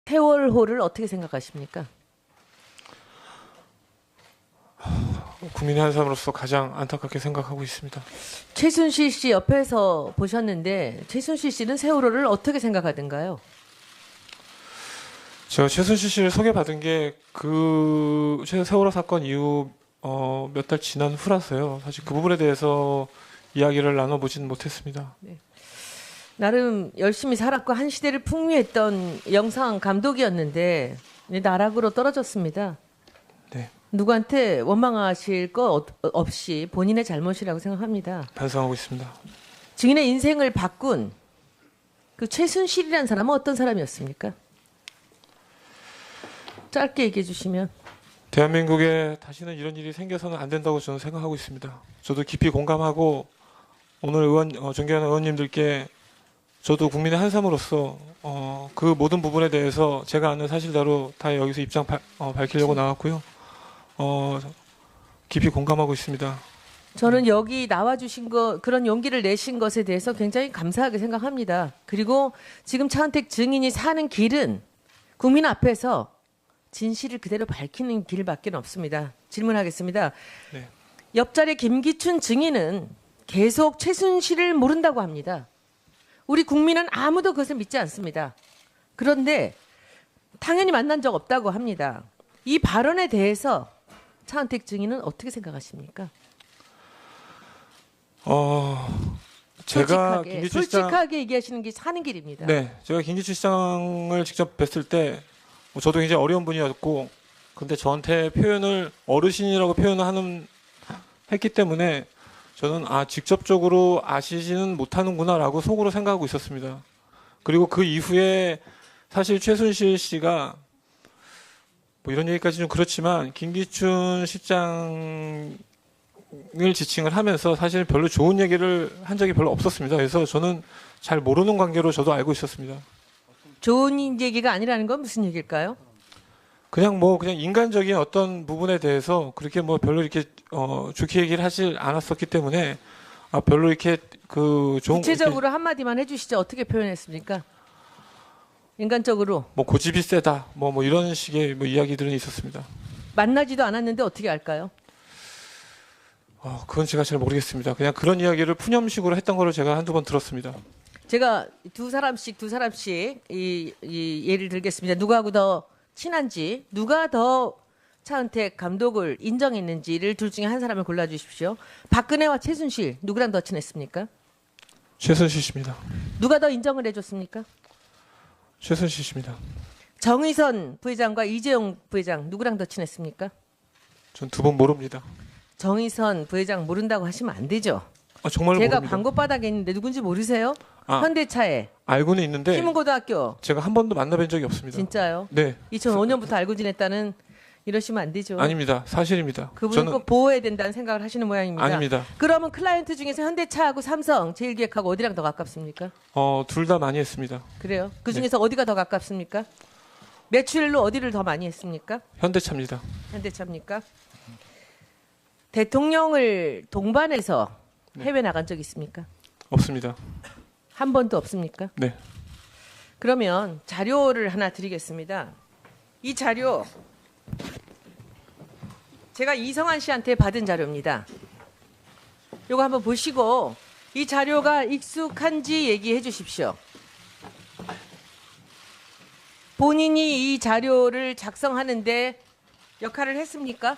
세월호를 어떻게 생각하십니까? 국민의 한 사람으로서 가장 안타깝게 생각하고 있습니다. 최순실 씨 옆에서 보셨는데 최순실 씨는 세월호를 어떻게 생각하던가요? 제가 최순실 씨를 소개받은 게 그 세월호 사건 이후 몇 달 지난 후라서요. 사실 그 부분에 대해서 이야기를 나눠보지는 못했습니다. 나름 열심히 살았고 한 시대를 풍미했던 영상 감독이었는데 나락으로 떨어졌습니다. 네, 누구한테 원망하실 거 없이 본인의 잘못이라고 생각합니다. 반성하고 있습니다. 증인의 인생을 바꾼 그 최순실이라는 사람은 어떤 사람이었습니까? 짧게 얘기해 주시면. 대한민국에 다시는 이런 일이 생겨서는 안 된다고 저는 생각하고 있습니다. 저도 깊이 공감하고 오늘 존경하는 의원님들께 저도 국민의 한 사람으로서 그 모든 부분에 대해서 제가 아는 사실대로 다 여기서 입장 밝히려고 나왔고요. 깊이 공감하고 있습니다. 저는 여기 나와주신 거, 그런 용기를 내신 것에 대해서 굉장히 감사하게 생각합니다. 그리고 지금 차은택 증인이 사는 길은 국민 앞에서 진실을 그대로 밝히는 길밖에 없습니다. 질문하겠습니다. 네. 옆자리 김기춘 증인은 계속 최순실을 모른다고 합니다. 우리 국민은 아무도 그것을 믿지 않습니다. 그런데 당연히 만난 적 없다고 합니다. 이 발언에 대해서 차은택 증인은 어떻게 생각하십니까? 제가 솔직하게, 김기춘 시장, 솔직하게 얘기하시는 게 사는 길입니다. 네, 제가 김기춘 시장을 직접 뵀을 때 저도 굉장히 어려운 분이었고, 근데 저한테 표현을 어르신이라고 표현을 했기 때문에 저는 직접적으로 아시지는 못하는구나라고 속으로 생각하고 있었습니다. 그리고 그 이후에 사실 최순실 씨가 뭐 이런 얘기까지 좀 그렇지만 김기춘 실장을 지칭을 하면서 사실 별로 좋은 얘기를 한 적이 별로 없었습니다. 그래서 저는 잘 모르는 관계로 저도 알고 있었습니다. 좋은 얘기가 아니라는 건 무슨 얘기일까요? 그냥 인간적인 어떤 부분에 대해서 그렇게 뭐 별로 이렇게 좋게 얘기를 하질 않았었기 때문에 별로 이렇게 좋은 구체적으로 한마디만 해주시죠. 어떻게 표현했습니까? 인간적으로 뭐 고집이 세다 뭐 이런 식의 뭐 이야기들은 있었습니다. 만나지도 않았는데 어떻게 알까요? 그건 제가 잘 모르겠습니다. 그냥 그런 이야기를 푸념식으로 했던 거를 제가 한두 번 들었습니다. 제가 두 사람씩 이 예를 들겠습니다. 누구하고 더 친한지, 누가 더 차은택 감독을 인정했는지를 둘 중에 한 사람을 골라주십시오. 박근혜와 최순실 누구랑 더 친했습니까? 최순실 씨입니다. 누가 더 인정을 해줬습니까? 최순실 씨입니다. 정의선 부회장과 이재용 부회장 누구랑 더 친했습니까? 전 두 분 모릅니다. 정의선 부회장 모른다고 하시면 안 되죠. 정말로 제가 모릅니다. 광고 바닥에 있는데 누군지 모르세요? 현대차에 알고는 있는데 희문고등학교. 제가 한 번도 만나뵌 적이 없습니다. 진짜요? 네. 2005년부터 알고 지냈다는 이러시면 안 되죠. 아닙니다. 사실입니다. 그분을 꼭 보호해야 된다는 생각을 하시는 모양입니다. 아닙니다. 그러면 클라이언트 중에서 현대차하고 삼성, 제일기획하고 어디랑 더 가깝습니까? 둘 다 많이 했습니다. 그래요? 그 중에서 어디가 더 가깝습니까? 매출로 어디를 더 많이 했습니까? 현대차입니다. 현대차입니까? 대통령을 동반해서 해외 나간 적 있습니까? 없습니다. 한 번도 없습니까? 네. 그러면 자료를 하나 드리겠습니다. 이 자료 제가 이성한 씨한테 받은 자료입니다. 이거 한번 보시고 이 자료가 익숙한지 얘기해 주십시오. 본인이 이 자료를 작성하는데 역할을 했습니까?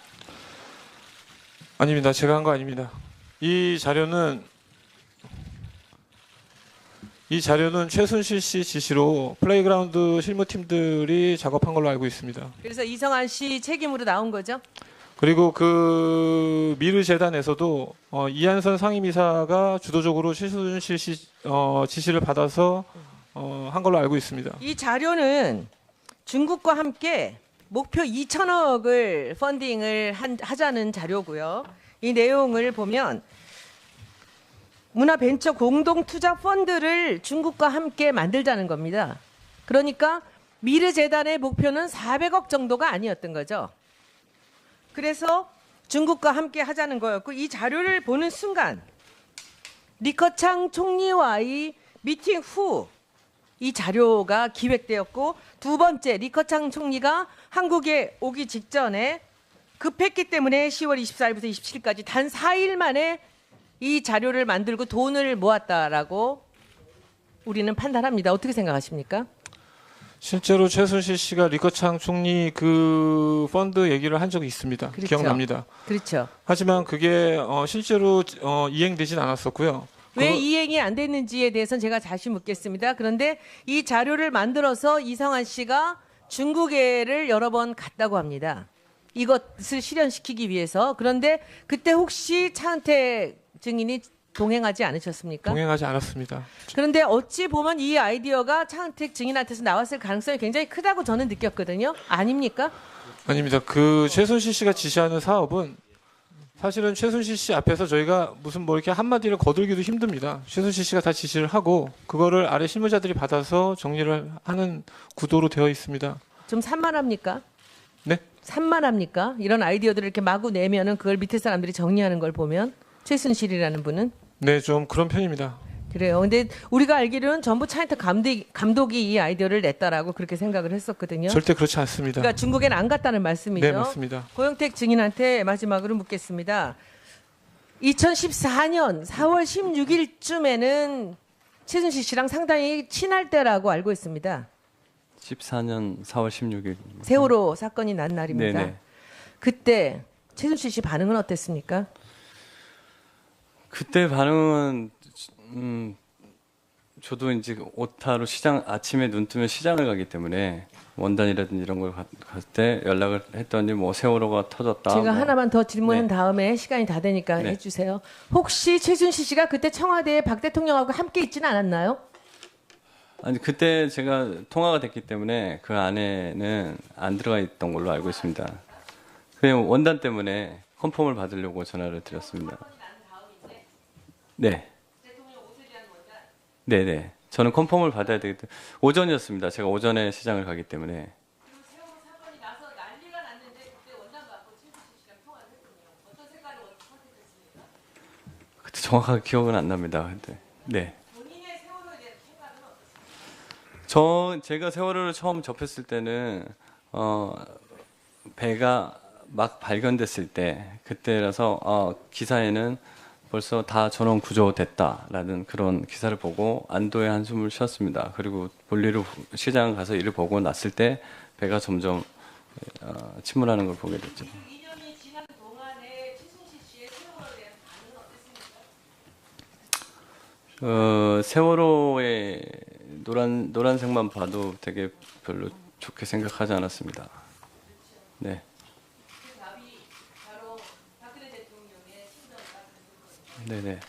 아닙니다. 제가 한 거 아닙니다. 이 자료는 최순실 씨 지시로 플레이그라운드 실무팀들이 작업한 걸로 알고 있습니다. 그래서 이성한 씨 책임으로 나온 거죠? 그리고 그 미르 재단에서도 이한선 상임이사가 주도적으로 최순실 씨 지시를 받아서 한 걸로 알고 있습니다. 이 자료는 중국과 함께 목표 2천억을 펀딩을 하자는 자료고요. 이 내용을 보면 문화벤처 공동투자펀드를 중국과 함께 만들자는 겁니다. 그러니까 미르재단의 목표는 400억 정도가 아니었던 거죠. 그래서 중국과 함께 하자는 거였고 이 자료를 보는 순간 리커창 총리와의 미팅 후 이 자료가 기획되었고, 두 번째 리커창 총리가 한국에 오기 직전에 급했기 때문에 10월 24일부터 27일까지 단 4일 만에 이 자료를 만들고 돈을 모았다라고 우리는 판단합니다. 어떻게 생각하십니까? 실제로 최순실 씨가 리커창 총리 그 펀드 얘기를 한 적이 있습니다. 그렇죠. 기억납니다. 그렇죠. 하지만 그게 실제로 이행되진 않았었고요. 왜 이행이 안 됐는지에 대해서는 제가 다시 묻겠습니다. 그런데 이 자료를 만들어서 이성환 씨가 중국에를 여러 번 갔다고 합니다. 이것을 실현시키기 위해서. 그런데 그때 혹시 차은택 증인이 동행하지 않으셨습니까? 동행하지 않았습니다. 그런데 어찌 보면 이 아이디어가 차은택 증인한테서 나왔을 가능성이 굉장히 크다고 저는 느꼈거든요. 아닙니까? 아닙니다. 그 최순실 씨가 지시하는 사업은 사실은 최순실 씨 앞에서 저희가 무슨 뭐 이렇게 한마디를 거들기도 힘듭니다. 최순실 씨가 다 지시를 하고 그거를 아래 실무자들이 받아서 정리를 하는 구도로 되어 있습니다. 좀 산만합니까? 네? 산만합니까? 이런 아이디어들을 이렇게 마구 내면은 그걸 밑에 사람들이 정리하는 걸 보면 최순실이라는 분은 네, 좀 그런 편입니다. 그래요. 근데 우리가 알기로는 전부 차인택 감독이 이 아이디어를 냈다라고 그렇게 생각을 했었거든요. 절대 그렇지 않습니다. 그러니까 중국에는 안 갔다는 말씀이죠. 네, 맞습니다. 고영택 증인한테 마지막으로 묻겠습니다. 2014년 4월 16일쯤에는 최순실 씨랑 상당히 친할 때라고 알고 있습니다. 14년 4월 16일. 세월호 사건이 난 날입니다. 네네. 그때 최순실 씨 반응은 어땠습니까? 그때 반응은 저도 이제 오타로 아침에 눈 뜨면 시장을 가기 때문에 원단이라든지 이런 걸 갈 때 연락을 했더니 뭐 세월호가 터졌다. 제가 뭐. 하나만 더 질문한 네. 다음에 시간이 다 되니까 네. 해주세요. 혹시 최순실 씨가 그때 청와대에 박 대통령하고 함께 있지는 않았나요? 아니 그때 제가 통화가 됐기 때문에 그 안에는 안 들어가 있던 걸로 알고 있습니다. 그냥 원단 때문에 컨펌을 받으려고 전화를 드렸습니다. 네. 네네. 저는 컨펌을 받아야 되기 때문에 오전이었습니다. 제가 오전에 시장을 가기 때문에. 그때 정확하게 기억은 안 납니다. 근데 네. 제가 세월호를 처음 접했을 때는 배가 막 발견됐을 때 그때라서 기사에는 벌써 다 전원 구조됐다라는 그런 기사를 보고 안도의 한숨을 쉬었습니다. 그리고 볼일을 시장 가서 일을 보고 났을 때 배가 점점 침몰하는 걸 보게 됐죠. 2년이 지난 동안에 최순실 씨의 세월호에 대한 반응은 어땠습니까? 세월호의 노란색만 봐도 되게 별로 좋게 생각하지 않았습니다. 네. 그 답이 바로 박근혜 대통령의 신정과 네네.